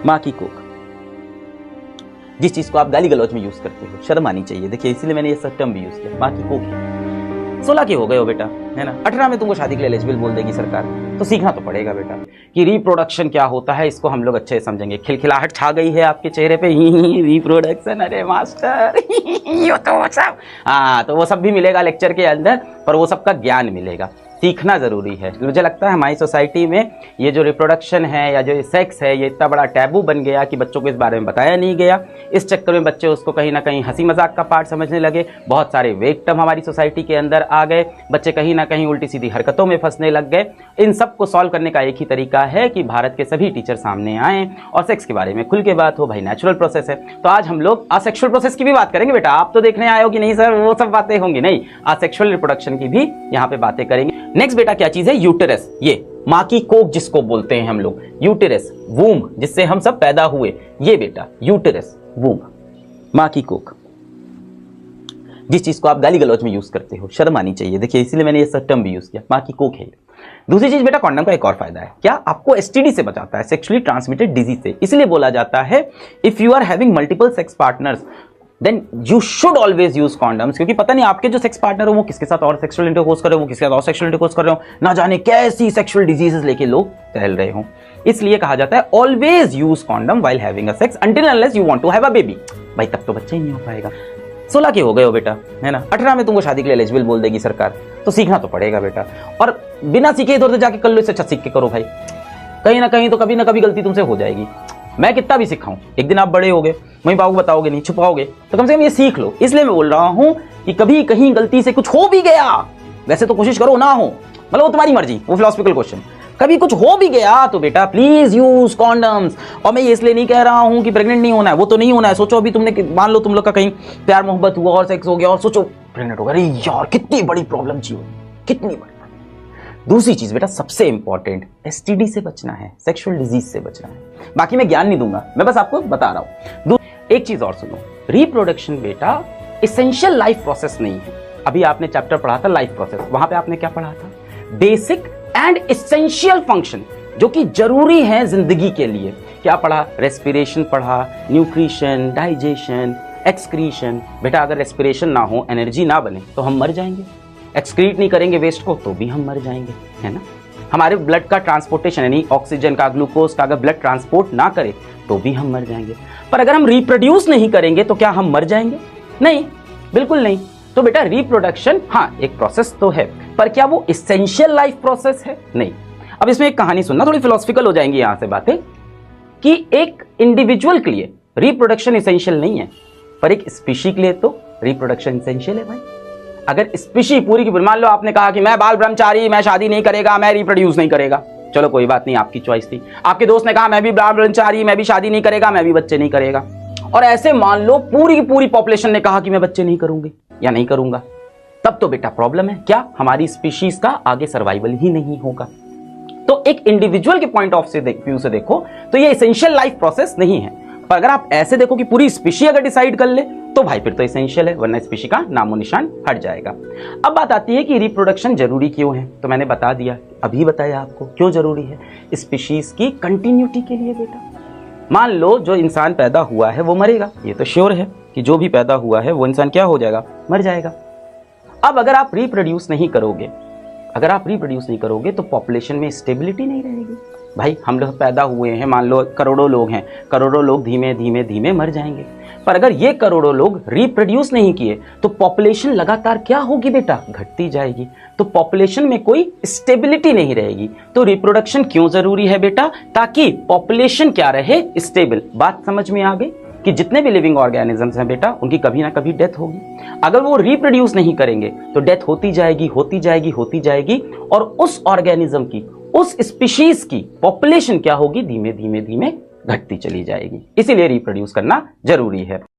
माँ की कोख, जिस चीज को आप गाली गलौज में यूज करते हो, शर्म आनी चाहिए। देखिए इसीलिए मैंने ये सब टर्म भी यूज किया। माँ की कोख है। 16 के हो गए हो बेटा, है ना, 18 में तुमको शादी के लिए एलिजिबल बोल देगी सरकार, तो सीखना तो पड़ेगा बेटा कि रिप्रोडक्शन क्या होता है। इसको हम लोग अच्छे से समझेंगे। खिलखिलाहट छा गई है आपके चेहरे पे, रिप्रोडक्शन, अरे मास्टर ये तो सब, हाँ तो वो सब भी मिलेगा लेक्चर के अंदर, पर वो सबका ज्ञान मिलेगा, सीखना जरूरी है। मुझे लगता है हमारी सोसाइटी में ये जो रिप्रोडक्शन है या जो सेक्स है, ये इतना बड़ा टैबू बन गया कि बच्चों को इस बारे में बताया नहीं गया। इस चक्कर में बच्चे उसको कहीं ना कहीं हंसी मजाक का पार्ट समझने लगे। बहुत सारे वेक टर्म हमारी सोसाइटी के अंदर आ गए। बच्चे कहीं ना कहीं उल्टी सीधी हरकतों में फंसने लग गए। इन सब को सॉल्व करने का एक ही तरीका है कि भारत के सभी टीचर सामने आए और सेक्स के बारे में खुल के बात हो। भाई नेचुरल प्रोसेस है, तो आज हम लोग असेक्सुअल प्रोसेस की भी बात करेंगे बेटा। आप तो देखने आए हो कि नहीं सर वो सब बातें होंगी, नहीं, असेक्सुअल रिप्रोडक्शन की भी यहाँ पे बातें करेंगे। नेक्स्ट बेटा क्या चीज है? यूटेरस, ये माँ की कोख जिसको बोलते हैं हम लोग, यूटेरस वूम, जिससे हम सब पैदा हुए, ये बेटा यूटेरस वूम, माँ की कोख, जिस चीज को आप गाली गलौज में यूज करते हो, शर्म आनी चाहिए। देखिए इसीलिए मैंने ये सब टर्म भी यूज किया। माँ की कोख है। दूसरी चीज बेटा, कॉन्डम का एक और फायदा है, क्या आपको एसटीडी से बचाता है, सेक्सुअली ट्रांसमिटेड डिजीज से। इसलिए बोला जाता है if you are having multiple sex partners then you should always use condoms, क्योंकि पता नहीं आपके जो सेक्स पार्टनर हो वो किसके साथ और सेक्सुअल इंटरकोर्स कर रहे हो, वो किसके साथ और सेक्सुअल इंटरकोर्स कर रहे हो, ना जाने कैसी सेक्सुअल डिजीजेस लेके लोग टहल रहे हो। इसलिए कहा जाता है always use condom while having a sex until unless you want to have a baby. भाई तब तो बच्चा ही नहीं हो पाएगा। 16 के हो गए हो बेटा, है ना, 18 में तुमको शादी के लिए एलिजिबल बोल देगी सरकार, तो सीखना तो पड़ेगा बेटा। और बिना सीखे इधर उधर जाके कर लो, इससे अच्छा सीख के करो भाई। कहीं ना कहीं तो कभी ना कभी गलती तुमसे हो जाएगी। मैं कितना भी सिखाऊं, एक दिन आप बड़े होगे, मम्मी पापा को बताओगे नहीं, छुपाओगे, तो कम से कम ये सीख लो। इसलिए मैं बोल रहा हूं कि कभी कहीं गलती से कुछ हो भी गया, वैसे तो कोशिश करो ना हो, मतलब वो तुम्हारी मर्जी, वो फिलोसफिकल क्वेश्चन, कभी कुछ हो भी गया तो बेटा प्लीज यूज कॉन्डम्स। और मैं ये इसलिए नहीं कह रहा हूं कि प्रेग्नेंट नहीं होना है, वो तो नहीं होना है। सोचो अभी तुमने, मान लो तुम लोग का कहीं प्यार मोहब्बत हुआ और सेक्स हो गया और सोचो प्रेग्नेंट हो गया, अरे यार कितनी बड़ी प्रॉब्लम जीवन, कितनी बड़ी। दूसरी चीज बेटा सबसे इंपॉर्टेंट, एसटीडी से बचना है, सेक्सुअल डिजीज से बचना है। बाकी मैं ज्ञान नहीं दूंगा, मैं बस आपको बता रहा हूं। एक चीज और सुनो, रिप्रोडक्शन बेटा एसेंशियल लाइफ प्रोसेस नहीं है। अभी आपने चैप्टर पढ़ा था लाइफ प्रोसेस, वहां पे आपने क्या पढ़ा था? बेसिक एंड एसेंशियल फंक्शन, जो कि जरूरी है जिंदगी के लिए। क्या पढ़ा? रेस्पिरेशन पढ़ा, न्यूट्रिशन, डाइजेशन, एक्सक्रीशन। बेटा अगर रेस्पिरेशन ना हो, एनर्जी ना बने तो हम मर जाएंगे। एक्सक्रीट नहीं करेंगे वेस्ट को तो भी हम मर जाएंगे, है ना। हमारे ब्लड का ट्रांसपोर्टेशन यानी ऑक्सीजन का, ग्लूकोज का अगर ब्लड ट्रांसपोर्ट ना करे तो भी हम मर जाएंगे। पर अगर हम रिप्रोड्यूस नहीं करेंगे तो क्या हम मर जाएंगे? नहीं, बिल्कुल नहीं। तो बेटा रिप्रोडक्शन हाँ एक प्रोसेस तो है, पर क्या वो एसेंशियल लाइफ प्रोसेस है? नहीं। अब इसमें एक कहानी सुनना, थोड़ी फिलोसफिकल हो जाएंगी यहां से बातें, कि एक इंडिविजुअल के लिए रिप्रोडक्शन एसेंशियल नहीं है, पर एक स्पीशी के लिए तो रिप्रोडक्शन एसेंशियल है भाई। अगर स्पीशी पूरी की पूरी, मान लो आपने कहा कि मैं बाल ब्रह्मचारी, मैं शादी नहीं करेगा, मैं रिप्रोड्यूस नहीं करेगा, चलो कोई बात नहीं, आपकी चॉइस थी। आपके दोस्त ने कहा मैं भी बाल ब्रह्मचारी, मैं भी शादी नहीं करेगा, मैं भी बच्चे नहीं करेगा। और ऐसे मान लो पूरी की पूरी पॉपुलेशन ने कहा कि मैं बच्चे नहीं करूंगी या नहीं करूंगा, तब तो बेटा प्रॉब्लम है। क्या हमारी स्पीशीज का आगे सर्वाइवल ही नहीं होगा? तो एक इंडिविजुअल के पॉइंट ऑफ व्यू से देखो तो ये एसेंशियल लाइफ प्रोसेस नहीं है। पर अगर आप ऐसे देखो कि पूरी स्पीशी अगर डिसाइड कर ले तो भाई फिर तो एसेंशियल है, वरना स्पीशी का नामो निशान हट जाएगा। अब बात आती है कि रिप्रोडक्शन जरूरी क्यों है, तो मैंने बता दिया, अभी बताया आपको क्यों जरूरी है। स्पीशीज की कंटिन्यूटी के लिए बेटा। मान लो जो इंसान पैदा हुआ है वो मरेगा, ये तो श्योर है कि जो भी पैदा हुआ है वो इंसान क्या हो जाएगा? मर जाएगा। अब अगर आप रिप्रोड्यूस नहीं करोगे तो पॉपुलेशन में स्टेबिलिटी नहीं रहेगी। भाई हम लोग पैदा हुए हैं, मान लो करोड़ों लोग हैं, करोड़ों लोग धीमे धीमे धीमे मर जाएंगे। पर अगर ये करोड़ों लोग रिप्रोड्यूस नहीं किए तो पॉपुलेशन लगातार क्या होगी बेटा? घटती जाएगी। तो पॉपुलेशन में कोई स्टेबिलिटी नहीं रहेगी। तो रिप्रोडक्शन क्यों जरूरी है बेटा? ताकि पॉपुलेशन क्या रहे? स्टेबल। बात समझ में आ गई कि जितने भी लिविंग ऑर्गेनिजम्स हैं बेटा उनकी कभी ना कभी डेथ होगी। अगर वो रिप्रोड्यूस नहीं करेंगे तो डेथ होती जाएगी और उस ऑर्गेनिज्म की, उस स्पीशीज की पॉपुलेशन क्या होगी? धीमे धीमे धीमे घटती चली जाएगी। इसीलिए रिप्रोड्यूस करना जरूरी है।